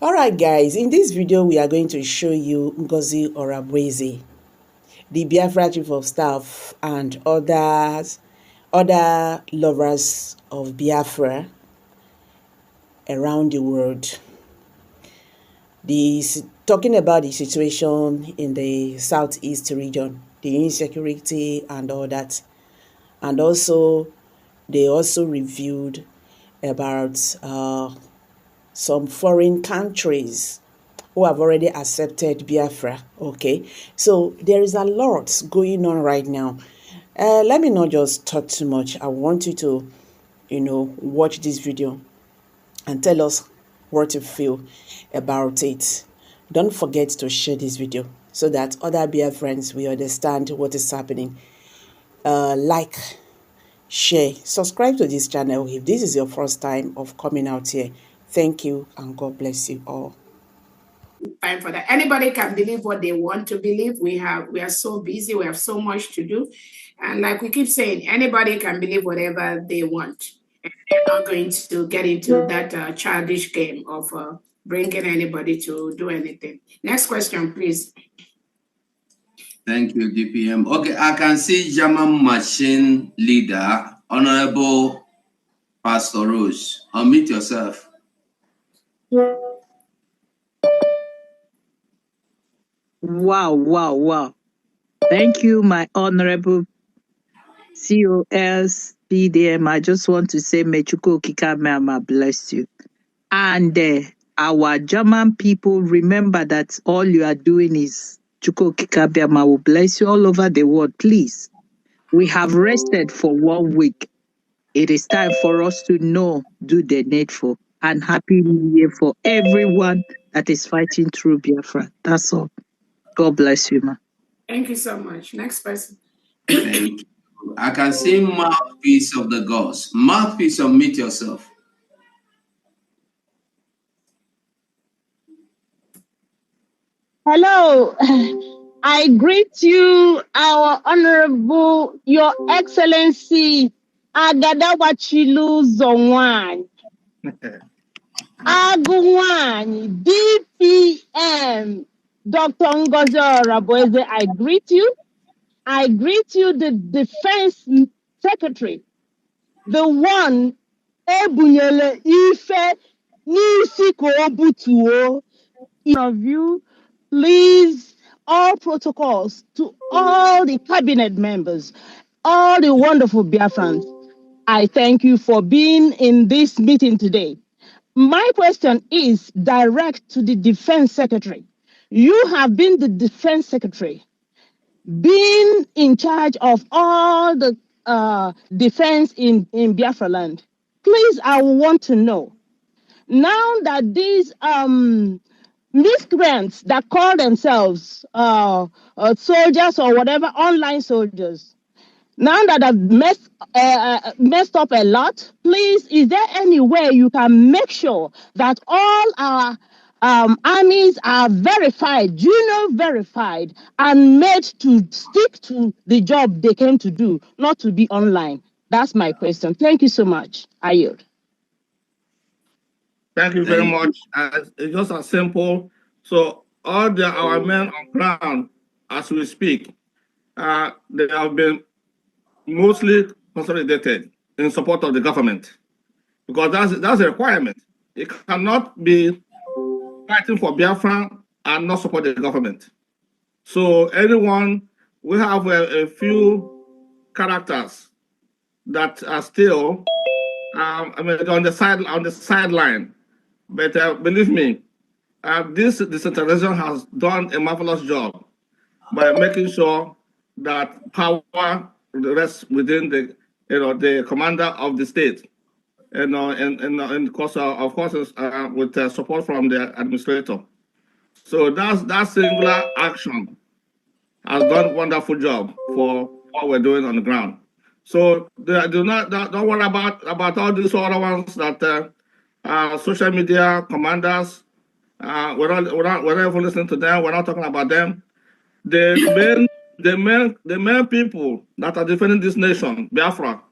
Alright guys, in this video we are going to show you Ngozi Orabweze, the Biafra Chief of Staff and other lovers of Biafra around the world. Talking about the situation in the southeast region, the insecurity and all that. And also, they also reviewed about some foreign countries who have already accepted Biafra. Okay, so there is a lot going on right now. Let me not just talk too much. I want you to, watch this video and tell us what you feel about it. Don't forget to share this video so that other Biafrans will understand what is happening. Like, share, subscribe to this channel if this is your first time of coming out here. Thank you and God bless you all. Time for that. Anybody can believe what they want to believe. We are so busy. We have so much to do. And like we keep saying, anybody can believe whatever they want. And they're not going to get into that childish game of bringing anybody to do anything. Next question, please. Thank you, DPM. Okay, I can see German machine leader, Honorable Pastor Rose. Unmute yourself. Wow. Thank you, my honorable COS PDM. I just want to say, Mechuko Kikamama bless you. And our German people, remember that all you are doing is Chuko Kikabiama will bless you all over the world. Please, we have rested for 1 week. It is time for us to do the needful. And Happy New Year for everyone that is fighting through Biafra. That's all. God bless you, ma. Thank you so much. Next person. Thank you. I can see mouthpiece of the gods. Mouthpiece, unmute yourself. Hello. I greet you, our Honorable, Your Excellency, Agadawachilu Zonwan, Agumwan, DPM, Dr. Ngozi Orabweze. I greet you. I greet you, the Defense Secretary, the one, Ebunyele Ife Nisi Kobutuo. Of you, please, all protocols to all the cabinet members, all the wonderful Biafrans. I thank you for being in this meeting today. My question is direct to the Defense Secretary. You have been the Defense Secretary, being in charge of all the defense in Biafra land. Please, I want to know, now that these miscreants that call themselves soldiers or whatever, online soldiers, now that have messed up a lot, please, is there any way you can make sure that all our armies are verified, verified, and made to stick to the job they came to do, not to be online? That's my question. Thank you so much. I yield. Thank you very much. It's just as simple. So all our men on ground, as we speak, they have been mostly consolidated in support of the government, because that's a requirement. You cannot be fighting for Biafra and not support the government. So we have a few characters that are still on the sideline. But believe me, this decentralization has done a marvelous job by making sure that power rests within the commander of the state, and of course with support from the administrator. So that singular action has done a wonderful job for what we're doing on the ground. So don't worry about all these other ones that social media commanders. We're not even listening to them. We're not talking about them. The main people that are defending this nation, Biafra,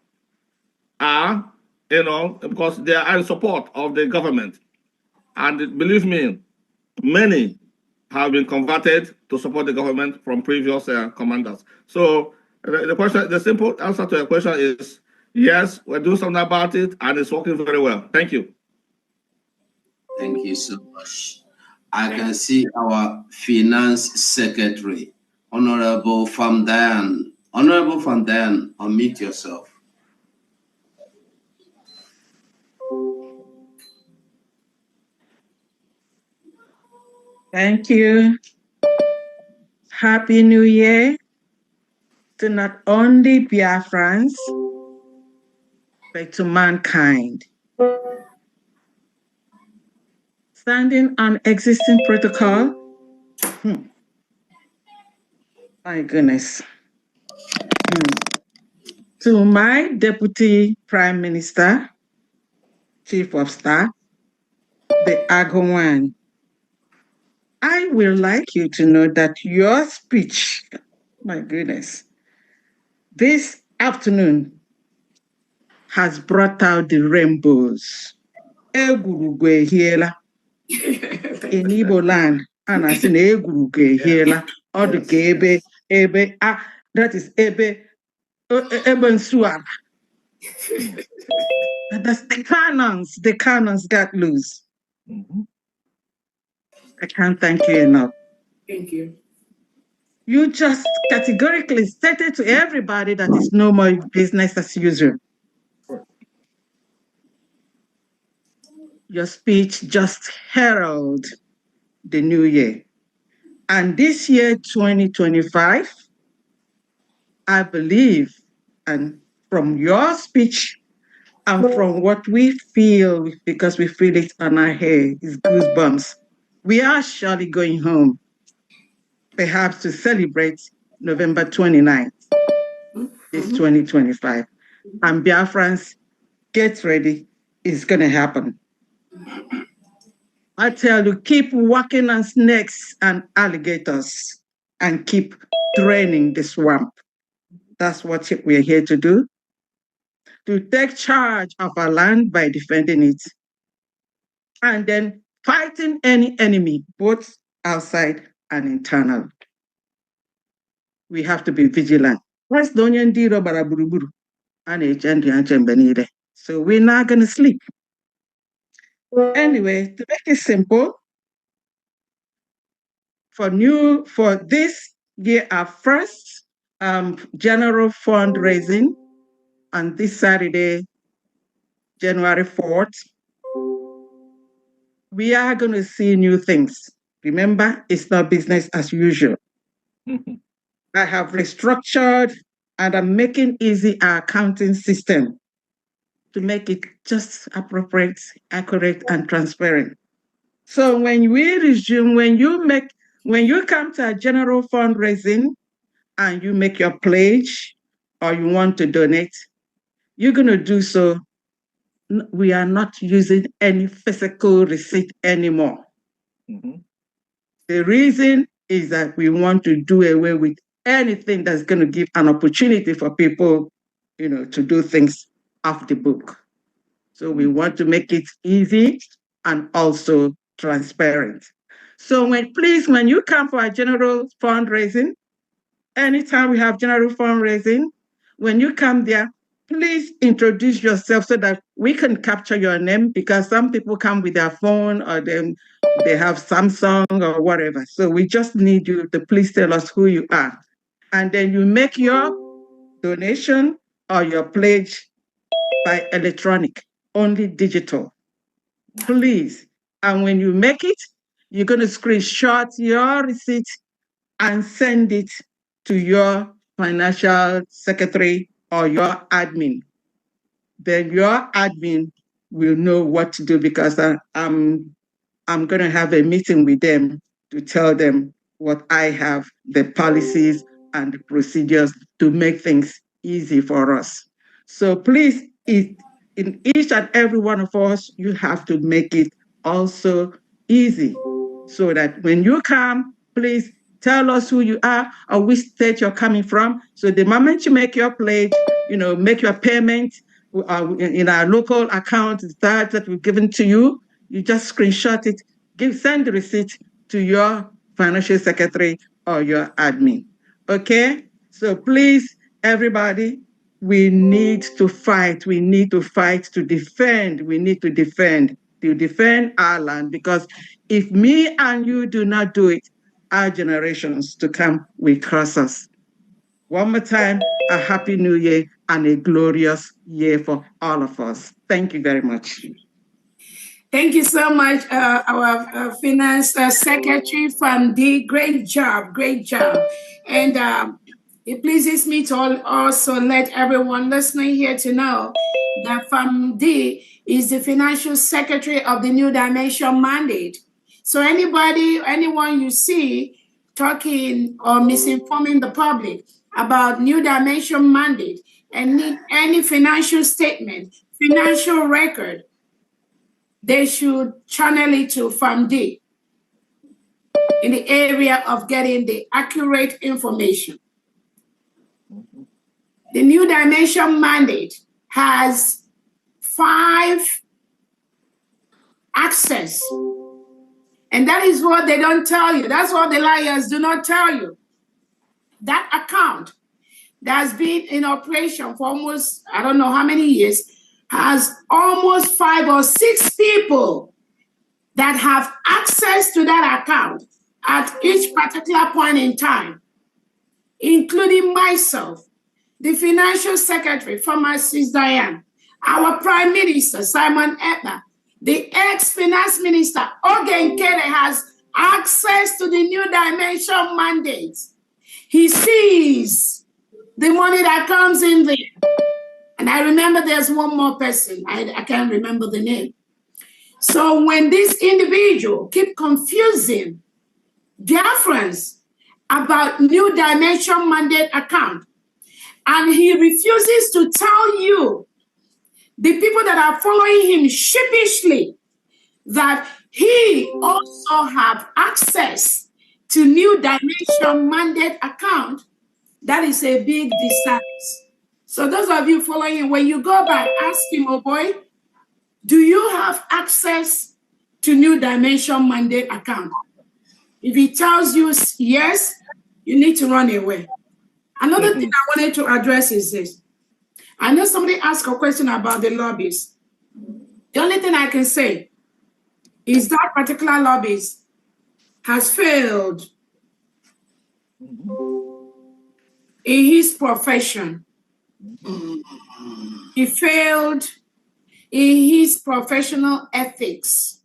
are, because they are in support of the government. And believe me, many have been converted to support the government from previous commanders. So the simple answer to your question is yes, we're doing something about it, and it's working very well. Thank you. Thank you so much. I can see our finance secretary, Honorable Famdan. Honorable Famdan, unmute yourself. Thank you. Happy New Year to not only Biafrans, but to mankind. Standing on existing protocol. My goodness. To my Deputy Prime Minister, Chief of Staff, the Aghawan, I would like you to know that your speech, my goodness, this afternoon has brought out the rainbows. Egwurugwe ehiela. In Igbo land, a na-asị na egwurugwe ehiela. Ọ dị ka ebe that is ebe nsuala. That's the cannons got loose. I can't thank you enough. Thank you. You just categorically stated to everybody that it's no more business as usual. Your speech just heralded the new year. And this year, 2025, I believe, and from your speech and from what we feel, because we feel it on our hair, is goosebumps, we are surely going home, perhaps to celebrate November 29th, this 2025. And Biafrans, get ready, it's going to happen. I tell you, keep walking on snakes and alligators and keep draining the swamp. That's what we're here to do. To take charge of our land by defending it. And then fighting any enemy, both outside and internal. We have to be vigilant. So we're not going to sleep. Anyway, to make it simple, for this year, our first general fundraising on this Saturday, January 4th, we are going to see new things. Remember, it's not business as usual. I have restructured and I'm making easy our accounting system to make it just appropriate, accurate, and transparent. So when we resume, when you come to a general fundraising and you make your pledge or you want to donate, you're going to do so. We are not using any physical receipt anymore. The reason is that we want to do away with anything that's going to give an opportunity for people, to do things off the book. So we want to make it easy and also transparent. So when you come for a general fundraising, anytime we have general fundraising, when you come there, please introduce yourself so that we can capture your name, because some people come with their phone or they have Samsung or whatever. So we just need you to please tell us who you are. And then you make your donation or your pledge by electronic, only digital, please. And when you make it, you're going to screenshot your receipt and send it to your financial secretary or your admin. Then your admin will know what to do, because I'm going to have a meeting with them to tell them what I have, the policies and the procedures to make things easy for us. So please, in each and every one of us, you have to make it also easy, so that when you come, please tell us who you are or which state you're coming from. So the moment you make your pledge, make your payment in our local account that we've given to you, You just screenshot it, send the receipt to your financial secretary or your admin. Okay? So please, everybody, we need to fight. We need to fight to defend. We need to defend our land, because if me and you do not do it, our generations to come will cross us. One more time, a happy new year and a glorious year for all of us. Thank you very much. Thank you so much, our finance secretary from D. Great job, great job. And it pleases me to also let everyone listening here to know that FAMD is the financial secretary of the New Dimension mandate. So anyone you see talking or misinforming the public about New Dimension mandate and need any financial statement, financial record, they should channel it to FAMD in the area of getting the accurate information. The New Dimension mandate has 5 access. And that is what they don't tell you. That's what the liars do not tell you. That account that's been in operation for almost, I don't know how many years, has almost 5 or 6 people that have access to that account at each particular point in time, including myself, the financial secretary, Pharmacist Diane, our Prime Minister, Simon Ekpa, the ex-finance minister, Ogen Kere, has access to the New Dimension mandates. He sees the money that comes in there. And I remember there's one more person, I can't remember the name. So when this individual keep confusing Biafrans about New Dimension mandate account, and he refuses to tell you, the people that are following him sheepishly, that he also have access to New Dimension mandate account, that is a big disservice. So those of you following him, when you go back, ask him, oh boy, do you have access to New Dimension mandate account? If he tells you yes, you need to run away. Another thing I wanted to address is this. I know somebody asked a question about the lobbyist. The only thing I can say is that particular lobbyist has failed in his profession. He failed in his professional ethics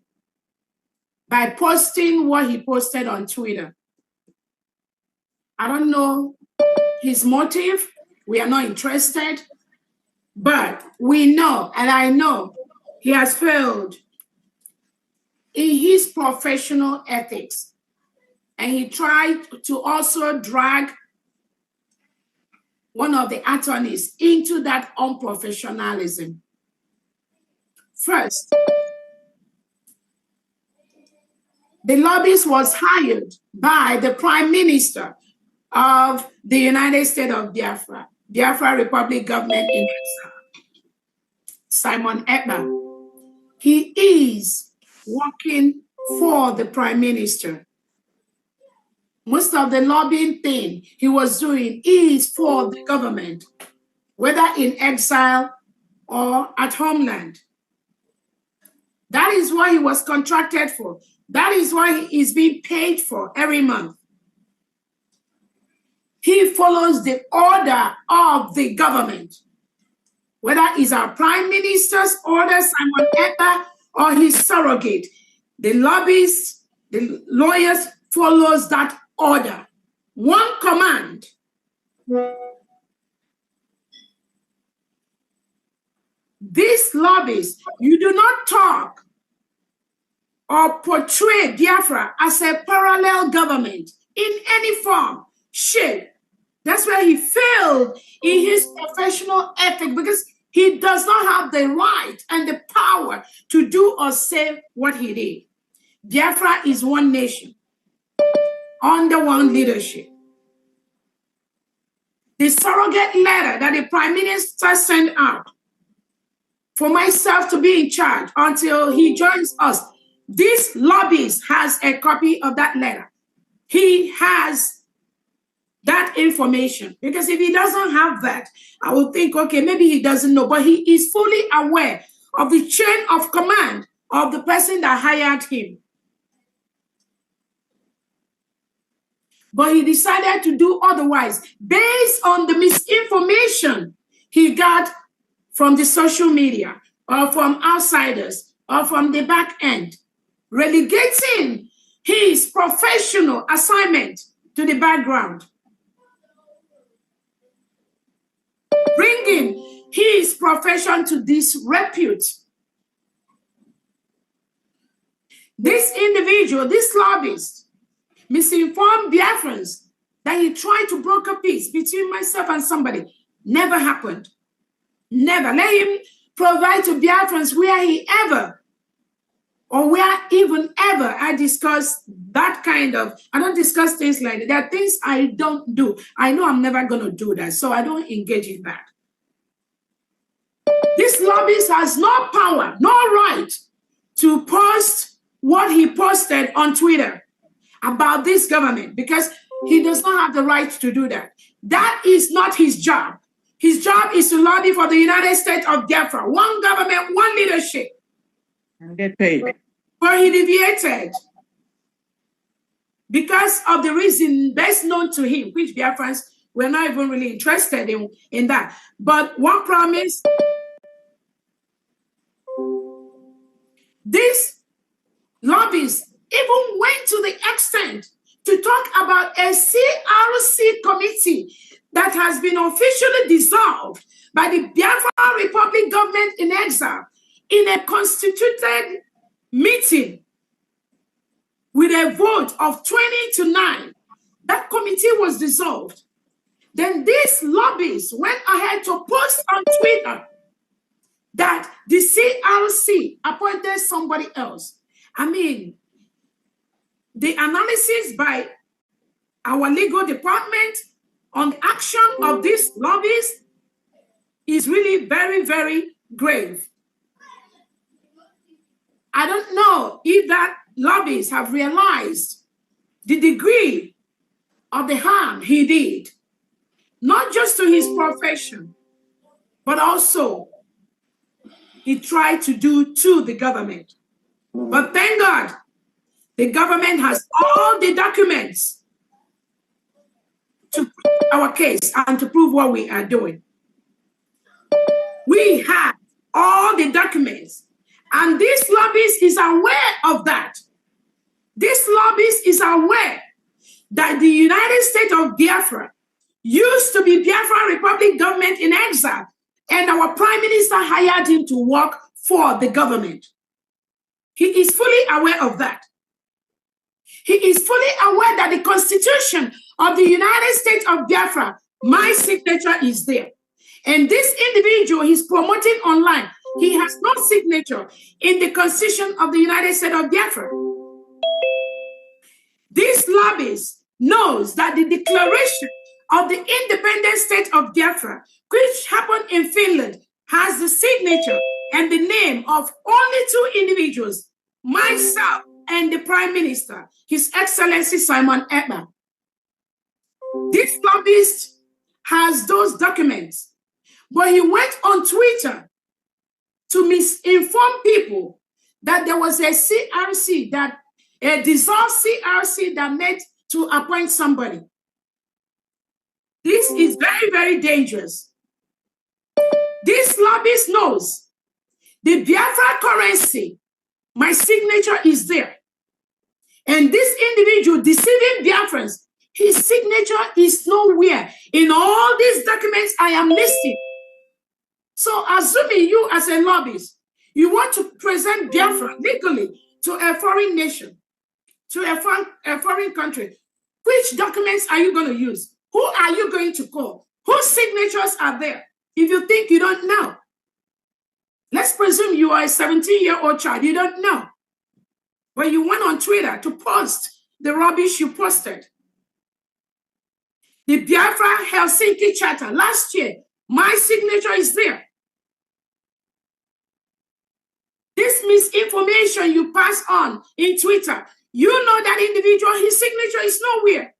by posting what he posted on Twitter. I don't know his motive. We are not interested. But we know, and I know, he has failed in his professional ethics. And he tried to also drag one of the attorneys into that unprofessionalism. First, the lobbyist was hired by the Prime Minister of the United States of Biafra, Biafra Republic government in exile, Simon Ekpa. He is working for the Prime Minister. Most of the lobbying thing he was doing is for the government, whether in exile or at homeland. That is what he was contracted for. That is why he is being paid for every month. He follows the order of the government, whether it's our Prime Minister's order, Simon Ekpa, or his surrogate. The lobbyists, the lawyers follows that order. One command. These lobbyists, you do not talk or portray Biafra as a parallel government in any form, shape. That's where he failed in his professional ethic, because he does not have the right and the power to do or say what he did. Biafra is one nation, under one leadership. The surrogate letter that the Prime Minister sent out for myself to be in charge until he joins us. This lobbyist has a copy of that letter. He has that information, because if he doesn't have that, I would think, okay, maybe he doesn't know, but he is fully aware of the chain of command of the person that hired him. But he decided to do otherwise based on the misinformation he got from the social media or from outsiders or from the back end, relegating his professional assignment to the background, bringing his profession to disrepute. This individual, this lobbyist, misinformed Biafrans that he tried to broker peace between myself and somebody. Never happened. Never. Let him provide to Biafrans where he ever, or where even ever I discuss that kind of, I don't discuss things like that. There are things I don't do. I know I'm never going to do that, so I don't engage in that. This lobbyist has no power, no right to post what he posted on Twitter about this government, because he does not have the right to do that. That is not his job. His job is to lobby for the United States of Biafra, one government, one leadership. And get paid. But he deviated because of the reason best known to him, which Biafrans were not even really interested in that. But one promise, this lobbyist even went to the extent to talk about a CRC committee that has been officially dissolved by the Biafra Republic government in exile in a constituted meeting with a vote of 20-9. That committee was dissolved. Then this lobbyist went ahead to post on Twitter that the CRC appointed somebody else. I mean, the analysis by our legal department on the action of this lobbyist is really very, very grave. I don't know if that lobbyists have realized the degree of the harm he did, not just to his profession, but also he tried to do to the government. But thank God, the government has all the documents to prove our case and to prove what we are doing. We have all the documents, and this lobbyist is aware of that. This lobbyist is aware that the United States of Biafra used to be Biafra Republic government in exile, and our prime minister hired him to work for the government. He is fully aware of that. He is fully aware that the Constitution of the United States of Biafra, my signature is there. And this individual he's promoting online, he has no signature in the Constitution of the United States of Biafra. This lobbyist knows that the declaration of the independent state of Biafra, which happened in Finland, has the signature and the name of only two individuals, myself and the Prime Minister, His Excellency Simon Ekpa. This lobbyist has those documents, but he went on Twitter to misinform people that there was a CRC, that a dissolved CRC that met to appoint somebody. This is very, very dangerous. This lobbyist knows the Biafra currency, my signature is there. And this individual deceiving Biafrans, his signature is nowhere in all these documents I am listing. So assuming you as a lobbyist, you want to present Biafra legally to a foreign nation, to a foreign country, which documents are you going to use? Who are you going to call? Whose signatures are there? If you think you don't know, let's presume you are a 17-year-old child, you don't know. But you went on Twitter to post the rubbish you posted. The Biafra Helsinki Charter last year, my signature is there. this misinformation you pass on in Twitter, you know that individual, his signature is nowhere.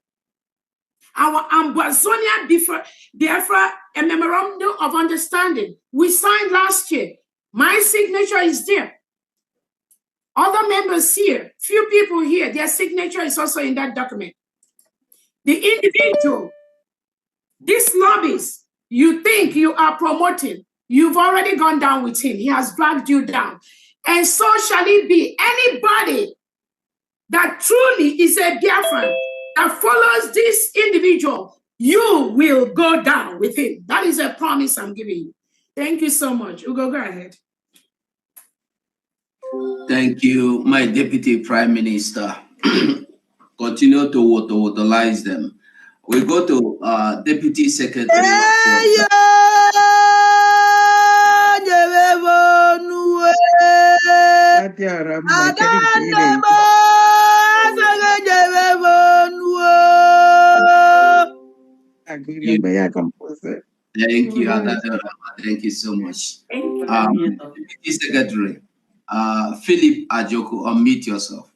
Our Ambazonia Biafra, a memorandum of understanding we signed last year. My signature is there. Other members here, few people here, their signature is also in that document. The individual, this lobbyist, you think you are promoting, you've already gone down with him. He has dragged you down. And so shall it be. Anybody that truly is a Biafran, that follows this individual, you will go down with him. That is a promise I'm giving you. Thank you so much. Ugo, go ahead. Thank you, my Deputy Prime Minister. Continue to utilize them. We go to Deputy Secretary. Thank you, thank you so much. Deputy Secretary, Philip Ajoku, unmute yourself.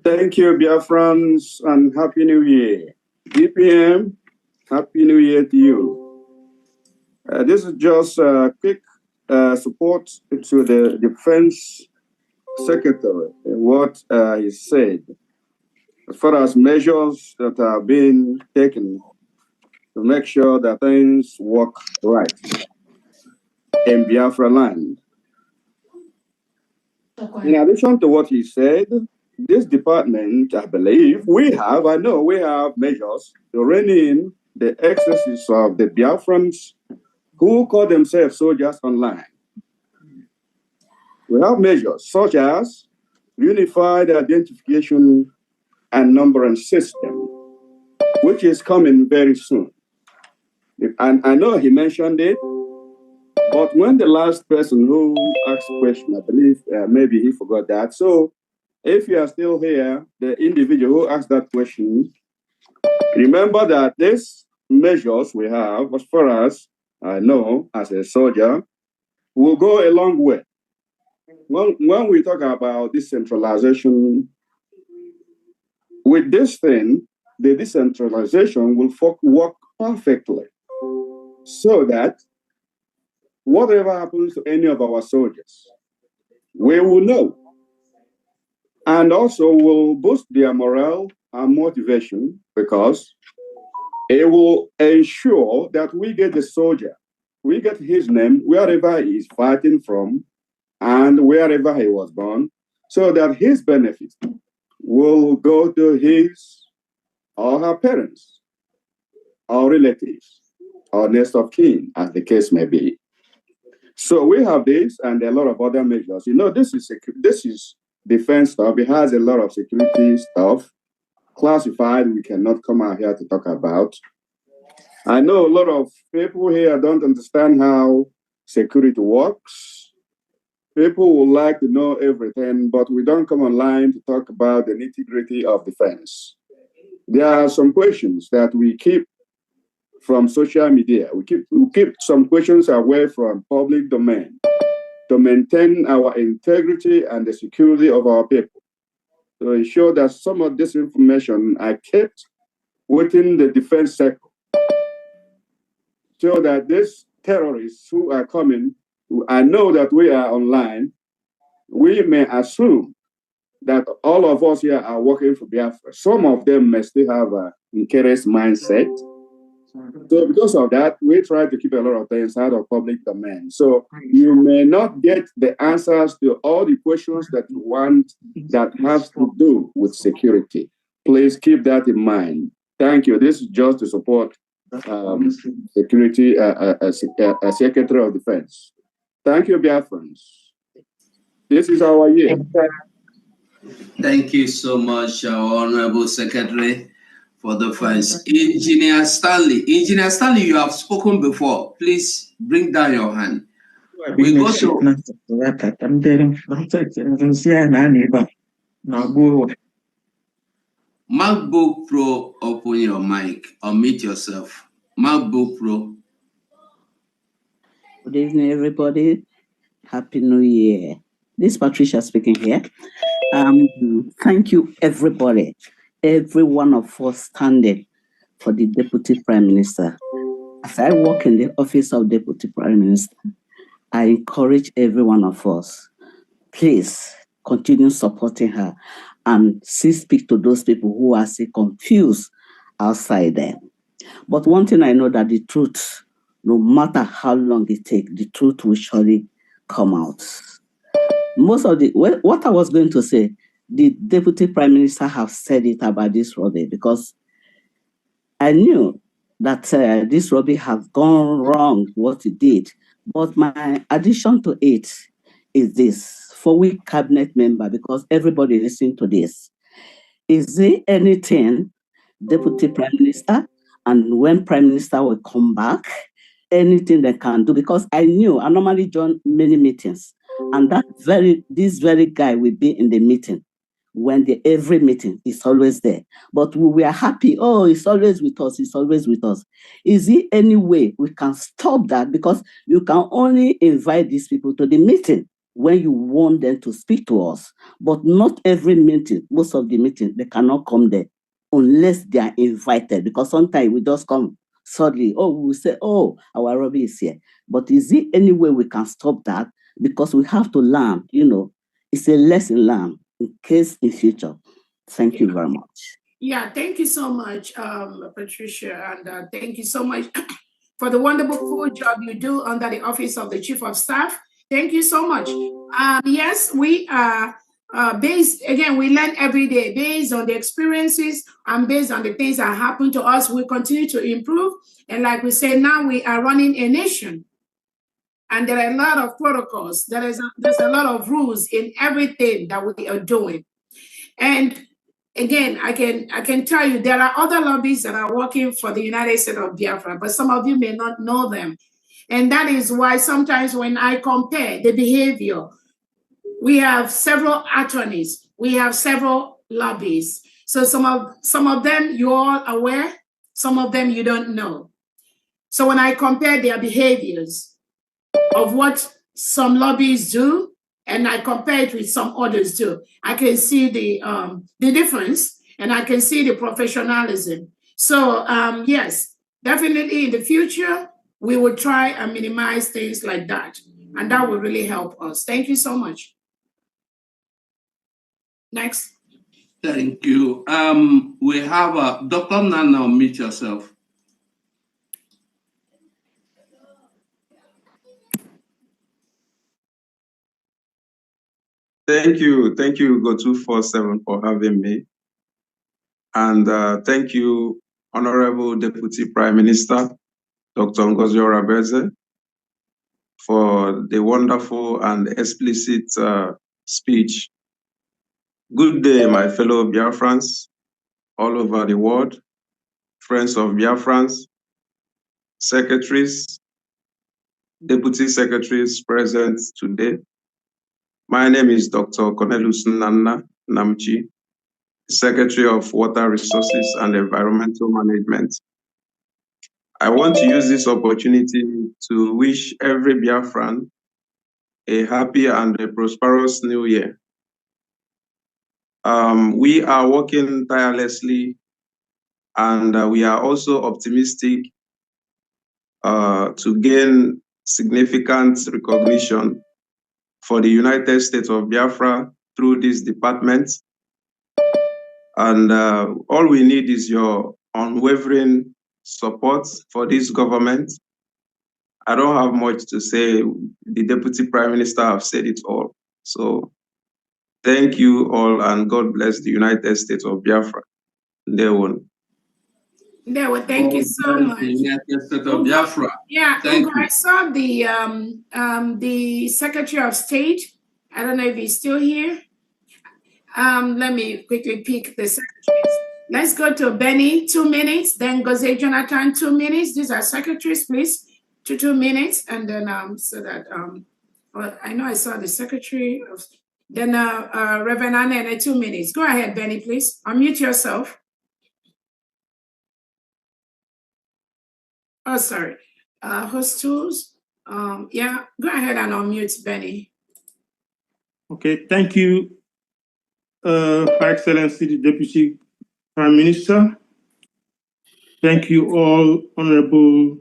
Thank you, Biafrans, and Happy New Year. DPM, Happy New Year to you. This is just a quick support to the Defense Secretary and what he said as far as measures that are being taken to make sure that things work right in Biafra land. In addition to what he said, this department, I believe, I know we have measures to rein in the excesses of the Biafrans who call themselves soldiers online. We have measures such as unified identification and numbering system, which is coming very soon. And I know he mentioned it, but when the last person who asked a question, I believe maybe he forgot that. So if you are still here, the individual who asked that question, remember that these measures we have, as far as I know, as a soldier, will go a long way. When we talk about decentralization, with this thing, the decentralization will work perfectly so that whatever happens to any of our soldiers, we will know. And also will boost their morale and motivation because it will ensure that we get the soldier, we get his name wherever he is fighting from and wherever he was born, so that his benefit will go to his or her parents or relatives or next of kin, as the case may be. So we have this and a lot of other measures. You know, this is defense stuff. It has a lot of security stuff, classified. We cannot come out here to talk about. I know a lot of people here don't understand how security works. People would like to know everything, but we don't come online to talk about the nitty-gritty of defense. There are some questions that we keep from social media. We keep some questions away from public domain to maintain our integrity and the security of our people. To ensure that some of this information are kept within the defense sector, so that these terrorists who are coming, I know that we are online, we may assume that all of us here are working for Biafra. Some of them may still have an incurious mindset. So because of that, we try to keep a lot of things out of public domain. So you may not get the answers to all the questions that you want that has to do with security. Please keep that in mind. Thank you. This is just to support security, Secretary of Defense. Thank you, Biafrans. This is our year. Thank you so much, Honorable Secretary, for the defense. Engineer Stanley, you have spoken before. Please bring down your hand. We go to MacBook Pro. Open your mic. Unmute yourself. MacBook Pro. Good evening, everybody. Happy New Year. This is Patricia speaking here. Thank you, everybody, every one of us standing for the Deputy Prime Minister. As I work in the office of Deputy Prime Minister, I encourage every one of us, please continue supporting her and speak to those people who are still confused outside there. But one thing I know, that the truth, no matter how long it takes, the truth will surely come out. Most of what I was going to say, the Deputy Prime Minister have said it about this rubbish, because I knew that this rubbish have gone wrong, what it did. But my addition to it is this, for we cabinet member, because everybody listening to this, is there anything Deputy Prime Minister, and when Prime Minister will come back, anything they can do? Because I normally join many meetings, and this very guy will be in the meeting. When every meeting is always there, but we are happy. Oh, it's always with us. It's always with us. Is there any way we can stop that? Because you can only invite these people to the meeting when you want them to speak to us, but not every meeting. Most of the meetings, they cannot come there unless they are invited, because sometimes we just come suddenly. Oh, we say, oh, our Robbie is here. But is there any way we can stop that? Because we have to learn, it's a lesson learned in case in future. Thank you very much. Yeah, thank you so much, Patricia, and thank you so much for the wonderful job you do under the Office of the Chief of Staff. Thank you so much. Yes, we are based, again, we learn every day based on the experiences and based on the things that happen to us. We continue to improve. And like we say, now we are running a nation. And there are a lot of protocols. There's a lot of rules in everything that we are doing. And again, I can tell you there are other lobbies that are working for the United States of Biafra, but some of you may not know them. And that is why sometimes when I compare the behavior, we have several attorneys, we have several lobbies. So some of them you're all aware, some of them you don't know. So when I compare their behaviors of what some lobbies do, and I compare it with some others too, I can see the difference, and I can see the professionalism. So yes, definitely in the future, we will try and minimize things like that, and that will really help us. Thank you so much. Next. Thank you. We have Dr. Nana, meet yourself. Thank you, Go247, for having me. And thank you, Honorable Deputy Prime Minister, Dr. Ngozi Oraveze, for the wonderful and explicit speech. Good day, my fellow Biafrans all over the world, friends of Biafrans, secretaries, deputy secretaries present today. My name is Dr. Cornelius Nanna Namchi, Secretary of Water Resources and Environmental Management. I want to use this opportunity to wish every Biafran a happy and a prosperous new year. We are working tirelessly, and we are also optimistic to gain significant recognition for the United States of Biafra through this department. And all we need is your unwavering support for this government. I don't have much to say. The Deputy Prime Minister have said it all. So thank you all, and God bless the United States of Biafra. Thank you so much. The United States of Biafra. Yeah, thank you. I saw the Secretary of State. I don't know if he's still here. Let me quickly pick the secretaries. Let's go to Benny, 2 minutes. Then Goze Jonathan, 2 minutes. These are secretaries, please. 2 minutes, and then so that well, I know I saw the secretary of. Then Reverend Anne, 2 minutes. Go ahead, Benny, please. Unmute yourself. Oh, sorry. Host tools. Yeah, go ahead and unmute Benny. Okay, thank you, Her Excellency, the Deputy Prime Minister. Thank you all honorable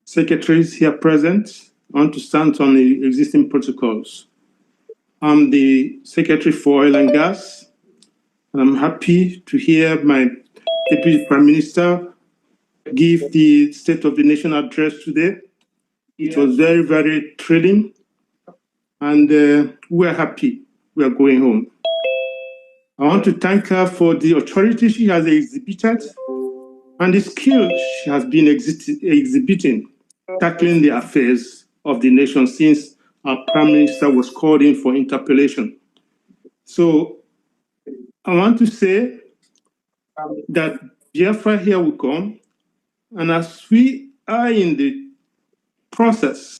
secretaries here present. I want to stand on the existing protocols. I'm the Secretary for Oil and Gas, and I'm happy to hear my Deputy Prime Minister give the State of the Nation address today. It was very, very thrilling, and we're happy we're going home. I want to thank her for the authority she has exhibited and the skill she has been exhibiting, tackling the affairs of the nation since our Prime Minister was called in for interpellation. So I want to say that Biafra here will come, and as we are in the process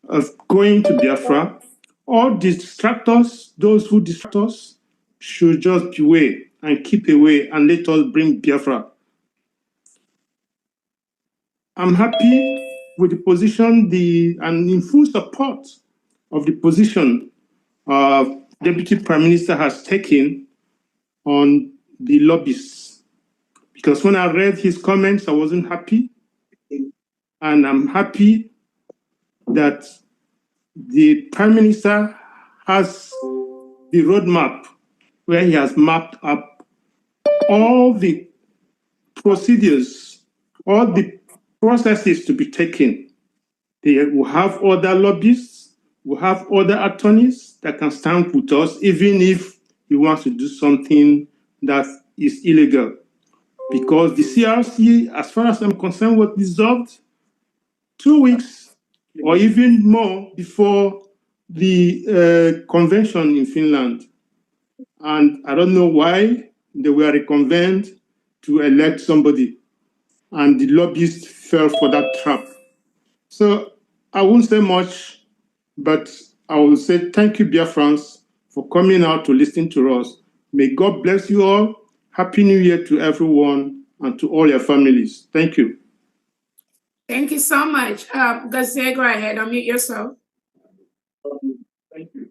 of going to Biafra, all distractors, those who distract us, should just be away and keep away and let us bring Biafra. I'm happy with the position and in full support of the position Deputy Prime Minister has taken on the lobbyists. Because when I read his comments, I wasn't happy. And I'm happy that the Prime Minister has the roadmap where he has mapped up all the procedures, all the processes to be taken. They will have other lobbyists, will have other attorneys that can stand with us, even if he wants to do something that is illegal. Because the CRC, as far as I'm concerned, was dissolved 2 weeks or even more before the convention in Finland. And I don't know why they were reconvened to elect somebody. And the lobbyists fell for that trap. So I won't say much, but I will say thank you, Biafrans, for coming out to listen to us. May God bless you all. Happy New Year to everyone and to all your families. Thank you. Thank you so much. Gaze, go ahead, unmute yourself. Thank you.